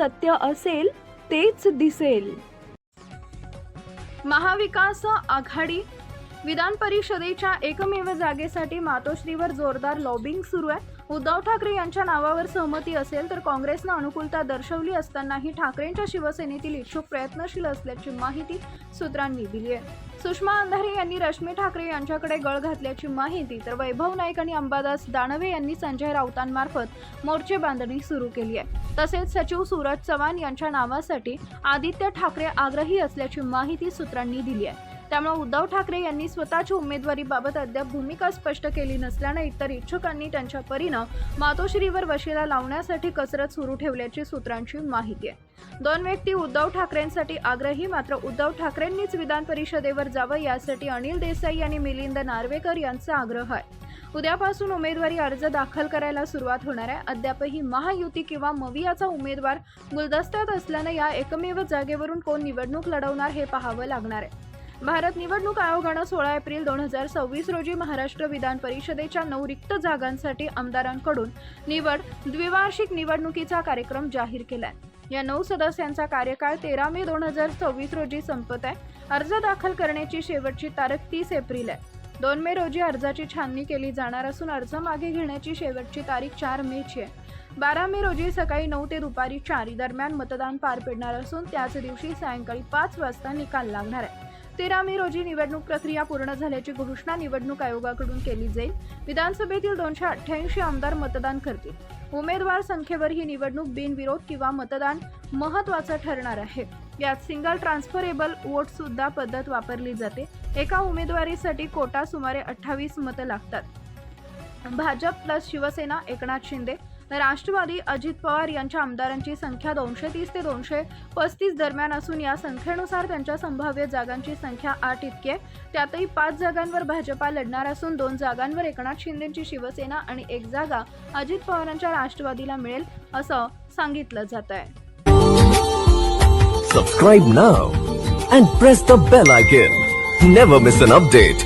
सत्य असेल तेच दिसेल. महाविकास आघाडी विधान परिषदेच्या एकमेव जागेसाठी मातोश्रीवर जोरदार लॉबिंग सुरू आहे. उद्धव ठाकरे यांच्या नावावर सहमती असेल तर काँग्रेसनं अनुकूलता दर्शवली असतानाही ठाकरेंच्या शिवसेनेतील इच्छुक प्रयत्नशील असल्याची माहिती सूत्रांनी दिली आहे. सुषमा अंधारे यांनी रश्मी ठाकरे यांच्याकडे गळ घातल्याची माहिती, तर वैभव नाईक आणि अंबादास दानवे यांनी संजय राऊतांमार्फत मोर्चे बांधणी सुरू केली आहे. तसेच सचिव सूरज चव्हाण यांच्या नावासाठी आदित्य ठाकरे आग्रही असल्याची माहिती सूत्रांनी दिली आहे. त्यामुळे उद्धव ठाकरे यांनी स्वतःच्या उमेदवारीबाबत अद्याप भूमिका स्पष्ट केली नसल्याने इतर इच्छुकांनी त्यांच्या परीनं मातोश्रीवर वशिला लावण्यासाठी कसरत सुरू ठेवल्याची सूत्रांची माहिती आहे. दोन व्यक्ती उद्धव ठाकरेंसाठी आग्रही, मात्र उद्धव ठाकरेंनीच विधान परिषदेवर जावं यासाठी अनिल देसाई आणि मिलिंद नार्वेकर यांचा आग्रह आहे. उद्यापासून उमेदवारी अर्ज दाखल करायला सुरुवात होणार आहे. अद्यापही महायुती किंवा मवियाचा उमेदवार गुलदस्त्यात असल्याने या एकमेव जागेवरून कोण निवडणूक लढवणार हे पाहावं लागणार आहे. भारत निवडणूक आयोगानं 16 एप्रिल 2026 रोजी महाराष्ट्र विधान परिषदेच्या 9 रिक्त जागांसाठी आमदारांकडून निवड द्विवार्षिक निवडणुकीचा कार्यक्रम जाहीर केलाय. या 9 सदस्यांचा कार्यकाळ 13 मे 2026 रोजी संपत आहे. अर्ज दाखल करण्याची शेवटची तारीख 30 एप्रिल आहे. 2 मे रोजी अर्जाची छाननी केली जाणार असून अर्ज मागे घेण्याची शेवटची तारीख 4 मेची आहे. 12 मे रोजी सकाळी 9 ते दुपारी 4 दरम्यान मतदान पार पडणार असून त्याच दिवशी सायंकाळी 5 वाजता निकाल लागणार आहे. 13 मे रोजी निवडणूक प्रक्रिया पूर्ण झाल्याची घोषणा निवडणूक आयोगाकडून केली जाईल. विधानसभेतील 288 आमदार मतदान करतील. उमेदवार संख्येवर ही निवडणूक बिनविरोध किंवा मतदान महत्त्वाचं ठरणार आहे. यात सिंगल ट्रान्सफरेबल वोट सुद्धा पद्धत वापरली जाते. एका उमेदवारीसाठी कोटा सुमारे 28 मतं लागतात. भाजप प्लस शिवसेना एकनाथ शिंदे, राष्ट्रवादी अजित पवार यांच्या आमदारांची संख्या 230 ते 235 दरम्यान असून या संख्येनुसार त्यांच्या संभाव्य जागांची संख्या 8 इतकी आहे. त्यातही 5 जागांवर भाजपा लढणार असून 2 जागांवर एकनाथ शिंदेची शिवसेना आणि 1 जागा अजित पवारांच्या राष्ट्रवादीला मिळेल असं सांगितलं जात आहे. Subscribe now and press the bell icon. Never miss an update.